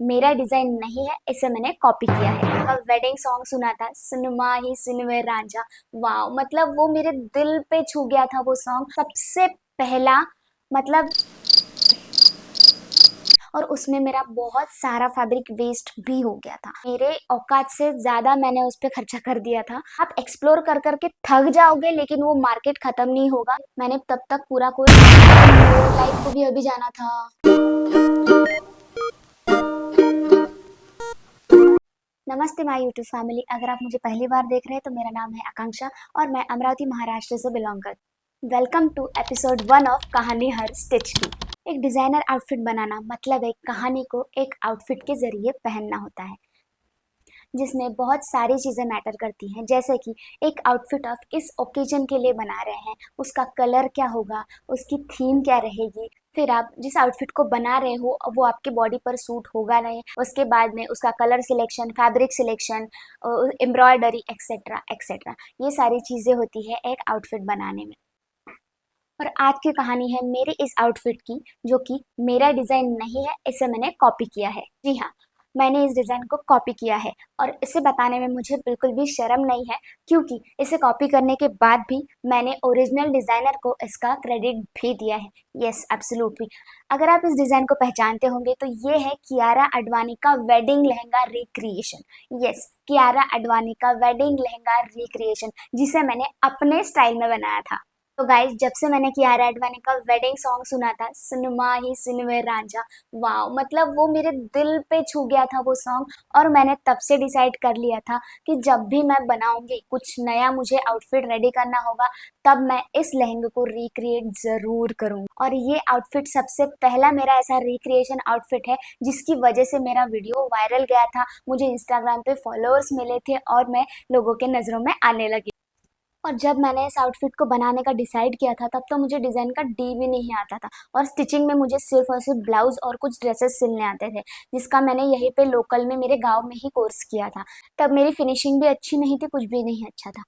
मेरा डिजाइन नहीं है, इसे मैंने कॉपी किया है। उनका वेडिंग सॉन्ग सुना था, सुनमा ही सुन वे रांझा। वाह, मतलब वो मेरे दिल पे छू गया था वो सॉन्ग सबसे पहला, मतलब। और उसमें मेरा बहुत सारा फैब्रिक वेस्ट भी हो गया था। मेरे औकात से ज्यादा मैंने उस पे खर्चा कर दिया था। आप एक्सप्लोर कर करके थक जाओगे, लेकिन वो मार्केट खत्म नहीं होगा। मैंने तब तक पूरा कोर्स, लाइफ को भी अभी जाना था। नमस्ते माय यूट्यूब फैमिली। अगर आप मुझे पहली बार देख रहे हैं तो मेरा नाम है आकांक्षा और मैं अमरावती महाराष्ट्र से बिलोंग करती हूँ। वेलकम टू एपिसोड 1 ऑफ कहानी हर स्टिच की। एक डिजाइनर आउटफिट बनाना मतलब एक कहानी को एक आउटफिट के जरिए पहनना होता है, जिसमें बहुत सारी चीज़ें मैटर करती हैं। जैसे कि एक आउटफिट आप किस ओकेजन के लिए बना रहे हैं, उसका कलर क्या होगा, उसकी थीम क्या रहेगी, फिर आप जिस आउटफिट को बना रहे हो वो आपके बॉडी पर सूट होगा नहीं, उसके बाद में उसका colour selection, fabric selection, embroidery etcetera etcetera, ये सारी चीज़ें होती है एक आउटफिट बनाने में। और आज की कहानी है मेरी इस आउटफिट की, जो कि मेरा डिजाइन नहीं है, इसे मैंने कॉपी किया है। जी हाँ, मैंने इस डिजाइन को कॉपी किया है और इसे बताने में मुझे बिल्कुल भी शर्म नहीं है, क्योंकि इसे कॉपी करने के बाद भी मैंने ओरिजिनल डिजाइनर को इसका क्रेडिट भी दिया है। Yes, absolutely. अगर आप इस डिजाइन को पहचानते होंगे तो ये है कियारा आडवाणी का wedding lehenga recreation. Yes, Kiara Advani का वेडिंग लहंगा रिक्रिएशन, जिसे मैंने अपने स्टाइल में बनाया था। तो गाइस, जब से मैंने कियारा आडवाणी का वेडिंग सॉन्ग सुना था, सुनमा ही सुन वे रांझा। वाह, मतलब वो मेरे दिल पे छू गया था वो सॉन्ग। और मैंने तब से डिसाइड कर लिया था कि जब भी मैं बनाऊंगी कुछ नया, मुझे आउटफिट रेडी करना होगा, तब मैं इस लहंगे को रिक्रिएट जरूर करूंगी। और ये आउटफिट सबसे पहला मेरा ऐसा रिक्रिएशन आउटफिट है जिसकी वजह से मेरा वीडियो वायरल गया था, मुझे इंस्टाग्राम पे फॉलोअर्स मिले थे और मैं लोगों के नजरों में आने लगी। और जब मैंने इस आउटफिट को बनाने का डिसाइड किया था, तब तो मुझे डिज़ाइन का डी भी नहीं आता था, और स्टिचिंग में मुझे सिर्फ और सिर्फ ब्लाउज और कुछ ड्रेसेस सिलने आते थे, जिसका मैंने यहीं पे लोकल में मेरे गांव में ही कोर्स किया था। तब मेरी फिनिशिंग भी अच्छी नहीं थी, कुछ भी नहीं अच्छा था।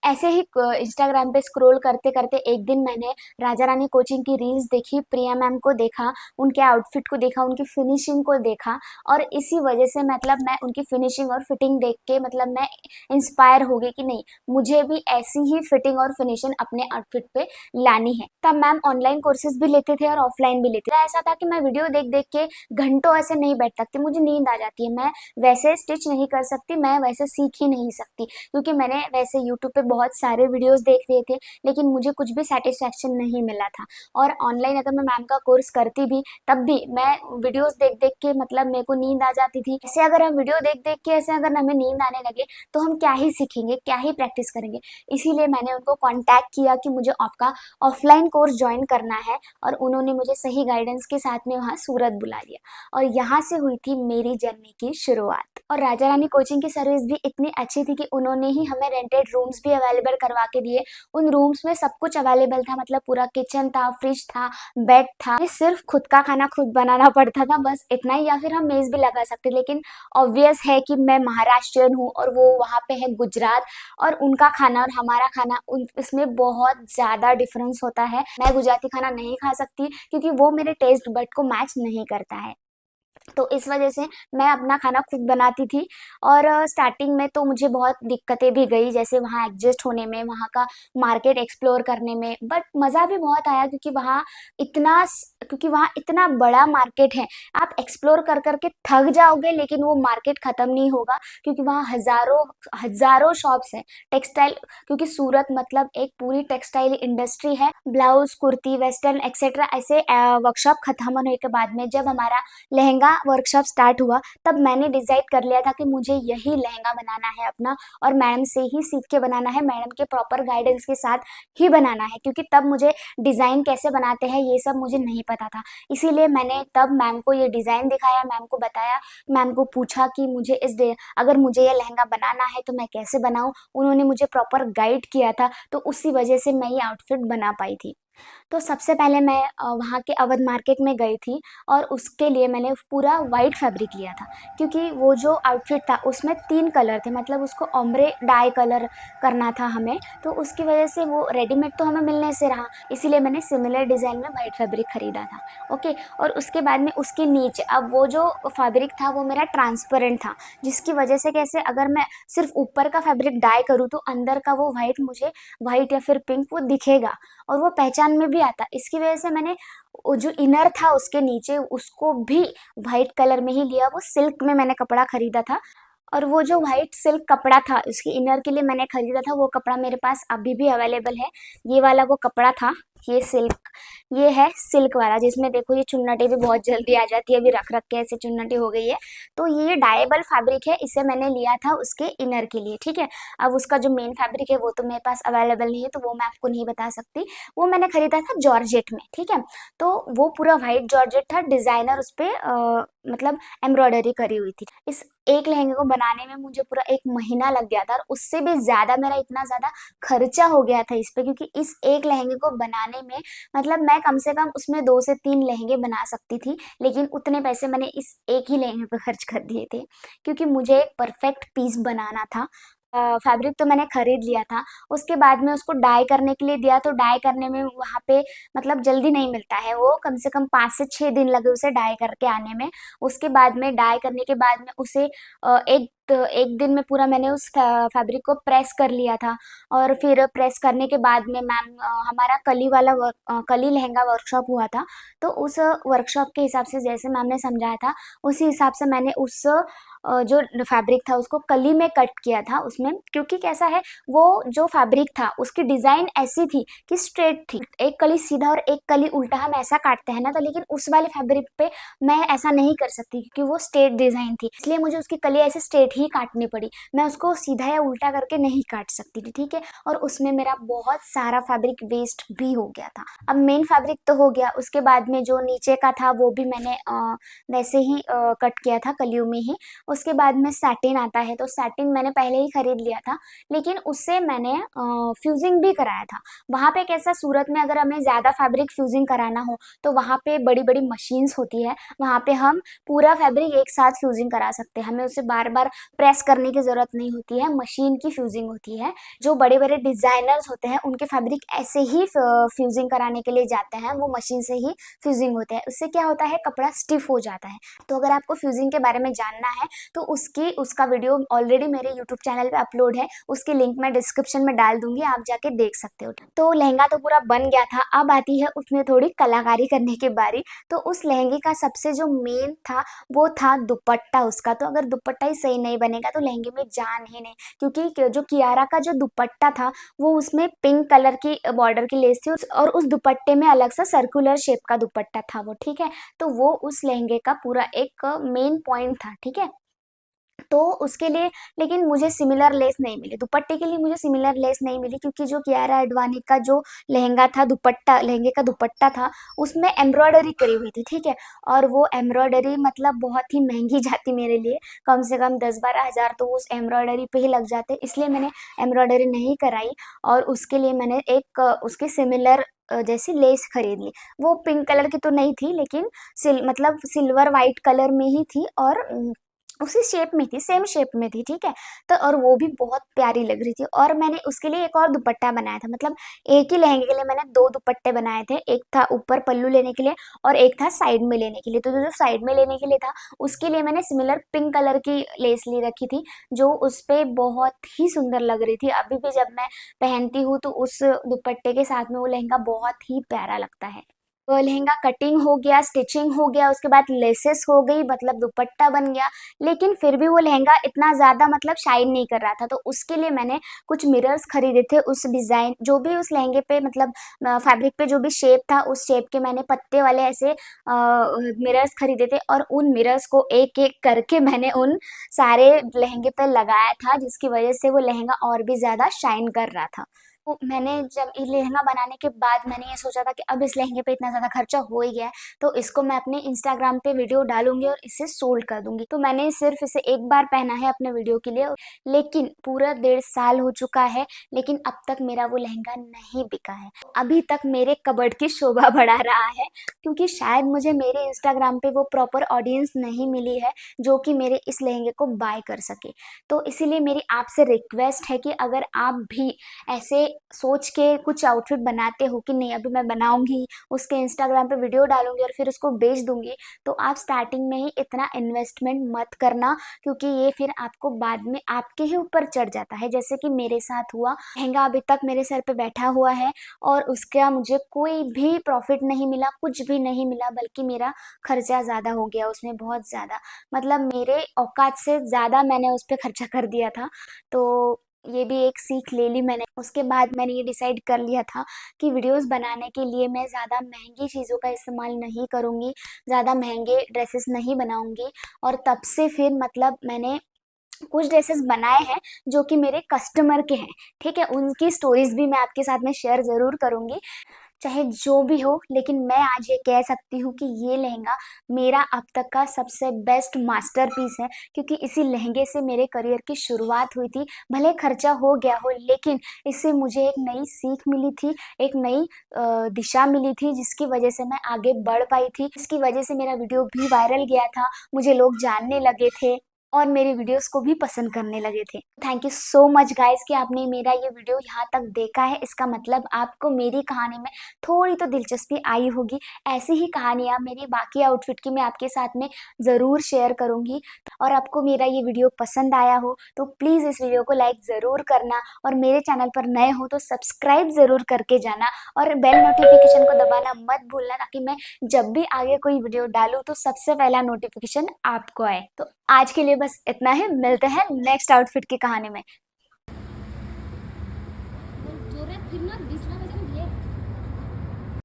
ऐसे ही इंस्टाग्राम पे स्क्रॉल करते करते एक दिन मैंने राजा रानी कोचिंग की रील्स देखी, प्रिया मैम को देखा, उनके आउटफिट को देखा, उनकी फिनिशिंग को देखा। और इसी वजह से मतलब मैं उनकी फिनिशिंग और फिटिंग देख के मतलब मैं इंस्पायर हो गई कि नहीं, मुझे भी ऐसी ही फिटिंग और फिनिशिंग अपने आउटफिट पे लानी है। तब मैम ऑनलाइन कोर्सेज भी लेते थे और ऑफलाइन भी लेते थे। ऐसा था कि मैं वीडियो देख देख के घंटों ऐसे नहीं बैठ सकती, मुझे नींद आ जाती है, मैं वैसे स्टिच नहीं कर सकती, मैं वैसे सीख ही नहीं सकती, क्योंकि मैंने वैसे यूट्यूब पे बहुत सारे वीडियोस देख लिए थे, लेकिन मुझे कुछ भी सेटिस्फैक्शन नहीं मिला था। और ऑनलाइन अगर मैं मैम का कोर्स करती भी, तब भी मैं वीडियोस देख देख के मतलब मेरे को नींद आ जाती थी। ऐसे अगर हम वीडियो देख देख के ऐसे अगर हमें नींद आने लगे तो हम क्या ही सीखेंगे, क्या ही प्रैक्टिस करेंगे। इसीलिए मैंने उनको कांटेक्ट किया कि मुझे आपका ऑफलाइन कोर्स ज्वाइन करना है, और उन्होंने मुझे सही गाइडेंस के साथ में वहाँ सूरत बुला लिया, और यहाँ से हुई थी मेरी जर्नी की शुरुआत। और राजा रानी कोचिंग की सर्विस भी इतनी अच्छी थी कि उन्होंने ही हमें रेंटेड रूम्स भी अवेलेबल करवा के दिए। उन रूम्स में सब कुछ अवेलेबल था, मतलब पूरा किचन था, फ्रिज था, बेड था। ये सिर्फ खुद का खाना खुद बनाना पड़ता था, बस इतना ही, या फिर हम मेज भी लगा सकते। लेकिन ऑब्वियस है कि मैं महाराष्ट्रियन हूँ और वो वहाँ पे है गुजरात, और उनका खाना और हमारा खाना इसमें बहुत ज़्यादा डिफरेंस होता है। मैं गुजराती खाना नहीं खा सकती क्योंकि वो मेरे टेस्ट बड को मैच नहीं करता है। तो इस वजह से मैं अपना खाना खुद बनाती थी। और स्टार्टिंग में तो मुझे बहुत दिक्कतें भी गई, जैसे वहाँ एडजस्ट होने में, वहाँ का मार्केट एक्सप्लोर करने में, बट मज़ा भी बहुत आया क्योंकि वहाँ इतना बड़ा मार्केट है। आप एक्सप्लोर कर करके थक जाओगे, लेकिन वो मार्केट ख़त्म नहीं होगा, क्योंकि वहाँ हज़ारों हज़ारों शॉप्स हैं टेक्सटाइल, क्योंकि सूरत मतलब एक पूरी टेक्सटाइल इंडस्ट्री है। ब्लाउज, कुर्ती, वेस्टर्न एक्सेट्रा, ऐसे वर्कशॉप खत्म होने के बाद में जब हमारा लहंगा वर्कशॉप स्टार्ट हुआ, तब मैंने डिसाइड कर लिया था कि मुझे यही लहंगा बनाना है अपना, और मैडम से ही सीख के बनाना है, मैडम के प्रॉपर गाइडेंस के साथ ही बनाना है, क्योंकि तब मुझे डिज़ाइन कैसे बनाते हैं ये सब मुझे नहीं पता था। इसीलिए मैंने तब मैम को ये डिज़ाइन दिखाया, मैम को बताया, मैम को पूछा कि अगर मुझे ये लहंगा बनाना है तो मैं कैसे बनाऊँ। उन्होंने मुझे प्रॉपर गाइड किया था, तो उसी वजह से मैं ये आउटफिट बना पाई थी। तो सबसे पहले मैं वहाँ के अवध मार्केट में गई थी और उसके लिए मैंने पूरा वाइट फैब्रिक लिया था, क्योंकि वो जो आउटफिट था उसमें 3 कलर थे, मतलब उसको ओम्ब्रे डाई कलर करना था हमें, तो उसकी वजह से वो रेडीमेड तो हमें मिलने से रहा, इसीलिए मैंने सिमिलर डिज़ाइन में वाइट फैब्रिक खरीदा था। ओके, और उसके बाद में उसके नीचे अब वो जो फैब्रिक था वो मेरा ट्रांसपेरेंट था, जिसकी वजह से कैसे अगर मैं सिर्फ ऊपर का फैब्रिक डाई करूँ तो अंदर का वो वाइट मुझे वाइट या फिर पिंक वो दिखेगा और वो पहचान में भी आता। इसकी वजह से मैंने वो जो इनर था उसके नीचे उसको भी व्हाइट कलर में ही लिया, वो सिल्क में मैंने कपड़ा खरीदा था। और वो जो व्हाइट सिल्क कपड़ा था उसके इनर के लिए मैंने खरीदा था, वो कपड़ा मेरे पास अभी भी अवेलेबल है। ये वाला वो कपड़ा था, ये सिल्क, ये है सिल्क वाला, जिसमें देखो ये चुन्नटें भी बहुत जल्दी आ जाती है, अभी रख रख के ऐसे चुन्नटें हो गई है। तो ये डाइएबल फैब्रिक है, इसे मैंने लिया था उसके इनर के लिए, ठीक है। अब उसका जो मेन फैब्रिक है वो तो मेरे पास अवेलेबल नहीं है, तो वो मैं आपको नहीं बता सकती। वो मैंने खरीदा था जॉर्जेट में, ठीक है। तो वो पूरा व्हाइट जॉर्जेट था, डिजाइनर उस पे मतलब एम्ब्रॉयडरी करी हुई थी। इस एक लहंगे को बनाने में मुझे पूरा 1 महीना लग गया था और उससे भी ज़्यादा मेरा इतना ज़्यादा खर्चा हो गया था इस पे, क्योंकि इस एक लहंगे को बनाने में मतलब मैं कम से कम उसमें 2 से 3 लहंगे बना सकती थी, लेकिन उतने पैसे मैंने इस एक ही लहंगे पे खर्च कर दिए थे, क्योंकि मुझे एक परफेक्ट पीस बनाना था। फैब्रिक तो मैंने खरीद लिया था, उसके बाद में उसको डाई करने के लिए दिया, तो डाई करने में वहाँ पे मतलब जल्दी नहीं मिलता है, वो कम से कम 5 से 6 दिन लगे उसे डाई करके आने में। उसके बाद में डाई करने के बाद में उसे एक दिन में पूरा मैंने उस फैब्रिक को प्रेस कर लिया था। और फिर प्रेस करने के बाद में मैम हमारा कली वाला कली लहंगा वर्कशॉप हुआ था, तो उस वर्कशॉप के हिसाब से जैसे मैम ने समझाया था उसी हिसाब से मैंने उस जो फैब्रिक था उसको कली में कट किया था उसमें, क्योंकि कैसा है वो जो फैब्रिक था उसकी डिजाइन ऐसी थी कि स्ट्रेट थी, एक कली सीधा और एक कली उल्टा हम ऐसा काटते हैं ना, तो लेकिन उस वाले फैब्रिक पे मैं ऐसा नहीं कर सकती क्योंकि वो स्ट्रेट डिजाइन थी, इसलिए मुझे उसकी कली ऐसे स्ट्रेट ही काटनी पड़ी, मैं उसको सीधा या उल्टा करके नहीं काट सकती थी, ठीक है। और उसमें मेरा बहुत सारा फैब्रिक वेस्ट भी हो गया था। अब मेन फैब्रिक तो हो गया, उसके बाद में जो नीचे का था वो भी मैंने वैसे ही कट किया था कलियों में ही। उसके बाद में सैटिन आता है, तो सैटिन मैंने पहले ही खरीद लिया था, लेकिन उससे मैंने फ्यूजिंग भी कराया था। वहाँ पे कैसा, सूरत में अगर हमें ज़्यादा फैब्रिक फ्यूजिंग कराना हो तो वहाँ पे बड़ी बड़ी मशीन्स होती है, वहाँ पे हम पूरा फैब्रिक एक साथ फ्यूजिंग करा सकते हैं, हमें उसे बार बार प्रेस करने की ज़रूरत नहीं होती है, मशीन की फ्यूजिंग होती है। जो बड़े बड़े डिज़ाइनर्स होते हैं उनके फैब्रिक ऐसे ही फ्यूजिंग कराने के लिए जाते हैं, वो मशीन से ही फ्यूजिंग होते हैं, उससे क्या होता है कपड़ा स्टिफ हो जाता है। तो अगर आपको फ्यूजिंग के बारे में जानना है तो उसका वीडियो ऑलरेडी मेरे यूट्यूब चैनल पे अपलोड है, उसकी लिंक मैं डिस्क्रिप्शन में डाल दूंगी, आप जाके देख सकते हो। तो लहंगा तो पूरा बन गया था, अब आती है उसमें थोड़ी कलाकारी करने की बारी। तो उस लहंगे का सबसे जो मेन था वो था दुपट्टा उसका, तो अगर दुपट्टा ही सही नहीं बनेगा तो लहंगे में जान ही नहीं, क्योंकि जो कियारा का जो दुपट्टा था वो उसमें पिंक कलर की बॉर्डर की लेस थी और उस दुपट्टे में अलग सा सर्कुलर शेप का दुपट्टा था वो, ठीक है। तो वो उस लहंगे का पूरा एक मेन पॉइंट था, ठीक है। तो उसके लिए लेकिन मुझे सिमिलर लेस नहीं मिली, दुपट्टे के लिए मुझे सिमिलर लेस नहीं मिली, क्योंकि जो कियारा एडवानी का जो लहंगा था, दुपट्टा लहंगे का दुपट्टा था उसमें एम्ब्रॉयडरी करी हुई थी, ठीक है। और वो एम्ब्रॉयडरी मतलब बहुत ही महंगी जाती मेरे लिए, कम से कम 10-12 हज़ार तो उस एम्ब्रॉयडरी पे ही लग जाते, इसलिए मैंने एम्ब्रॉयडरी नहीं कराई। और उसके लिए मैंने एक उसके सिमिलर जैसी लेस खरीद ली, वो पिंक कलर की तो नहीं थी, लेकिन मतलब सिल्वर वाइट कलर में ही थी और उसी शेप में थी, सेम शेप में थी, ठीक है। तो और वो भी बहुत प्यारी लग रही थी, और मैंने उसके लिए एक और दुपट्टा बनाया था, मतलब एक ही लहंगे के लिए मैंने 2 दुपट्टे बनाए थे, एक था ऊपर पल्लू लेने के लिए और एक था साइड में लेने के लिए। तो जो साइड में लेने के लिए था उसके लिए मैंने सिमिलर पिंक कलर की लेस ली रखी थी, जो उस पे बहुत ही सुंदर लग रही थी। अभी भी जब मैं पहनती हूँ तो उस दुपट्टे के साथ में वो लहंगा बहुत ही प्यारा लगता है। वो लहंगा कटिंग हो गया, स्टिचिंग हो गया, उसके बाद लेसेस हो गई, मतलब दुपट्टा बन गया, लेकिन फिर भी वो लहंगा इतना ज़्यादा मतलब शाइन नहीं कर रहा था, तो उसके लिए मैंने कुछ मिरर्स खरीदे थे, उस डिज़ाइन जो भी उस लहंगे पे मतलब फैब्रिक पे जो भी शेप था उस शेप के मैंने पत्ते वाले ऐसे मिरर्स खरीदे थे, और उन मिरर्स को एक एक करके मैंने उन सारे लहंगे पे लगाया था, जिसकी वजह से वो लहंगा और भी ज़्यादा शाइन कर रहा था। तो मैंने जब ये लहंगा बनाने के बाद मैंने ये सोचा था कि अब इस लहंगे पे इतना ज़्यादा खर्चा हो ही गया है, तो इसको मैं अपने इंस्टाग्राम पे वीडियो डालूँगी और इसे सोल्ड कर दूँगी। तो मैंने सिर्फ़ इसे एक बार पहना है अपने वीडियो के लिए, लेकिन पूरा 1.5 साल हो चुका है, लेकिन अब तक मेरा वो लहंगा नहीं बिका है। अभी तक मेरे कबर्ड की शोभा बढ़ा रहा है, क्योंकि शायद मुझे मेरे इंस्टाग्राम पे वो प्रॉपर ऑडियंस नहीं मिली है, जो कि मेरे इस लहंगे को बाय कर सके। तो इसीलिए मेरी आपसे रिक्वेस्ट है कि अगर आप भी ऐसे सोच के कुछ आउटफिट बनाते हो कि नहीं अभी मैं बनाऊँगी, उसके इंस्टाग्राम पे वीडियो डालूँगी और फिर उसको बेच दूँगी, तो आप स्टार्टिंग में ही इतना इन्वेस्टमेंट मत करना, क्योंकि ये फिर आपको बाद में आपके ही ऊपर चढ़ जाता है। जैसे कि मेरे साथ हुआ, लहंगा अभी तक मेरे सर पे बैठा हुआ है और उसका मुझे कोई भी प्रॉफ़िट नहीं मिला, कुछ भी नहीं मिला, बल्कि मेरा खर्चा ज़्यादा हो गया उसमें, बहुत ज़्यादा। मतलब मेरे औकात से ज़्यादा मैंने उस पे खर्चा कर दिया था। तो ये भी एक सीख ले ली मैंने। उसके बाद मैंने ये डिसाइड कर लिया था कि वीडियोज़ बनाने के लिए मैं ज़्यादा महँगी चीज़ों का इस्तेमाल नहीं करूँगी, ज़्यादा महँगे ड्रेसेस नहीं बनाऊँगी, और तब से फिर मतलब मैंने कुछ ड्रेसेस बनाए हैं जो कि मेरे कस्टमर के हैं, ठीक है? उनकी स्टोरीज़ भी मैं आपके साथ में शेयर ज़रूर करूँगी। चाहे जो भी हो, लेकिन मैं आज ये कह सकती हूँ कि ये लहंगा मेरा अब तक का सबसे बेस्ट मास्टरपीस है, क्योंकि इसी लहंगे से मेरे करियर की शुरुआत हुई थी। भले खर्चा हो गया हो, लेकिन इससे मुझे एक नई सीख मिली थी, एक नई दिशा मिली थी, जिसकी वजह से मैं आगे बढ़ पाई थी, जिसकी वजह से मेरा वीडियो भी वायरल गया था, मुझे लोग जानने लगे थे और मेरे वीडियोस को भी पसंद करने लगे थे। Thank you so much guys कि आपने मेरा ये वीडियो यहाँ तक देखा है। इसका मतलब आपको मेरी कहानी में थोड़ी तो दिलचस्पी आई होगी। ऐसी ही कहानियाँ मेरी बाकी आउटफिट की मैं आपके साथ में ज़रूर शेयर करूँगी। और आपको मेरा ये वीडियो पसंद आया हो तो प्लीज़ इस वीडियो को लाइक ज़रूर करना, और मेरे चैनल पर नए हो तो सब्सक्राइब ज़रूर करके जाना, और बेल नोटिफिकेशन को दबाना मत भूलना, ताकि मैं जब भी आगे कोई वीडियो डालूँ तो सबसे पहला नोटिफिकेशन आपको आए। तो आज के लिए बस इतना ही, मिलते हैं नेक्स्ट आउटफिट की कहानी में।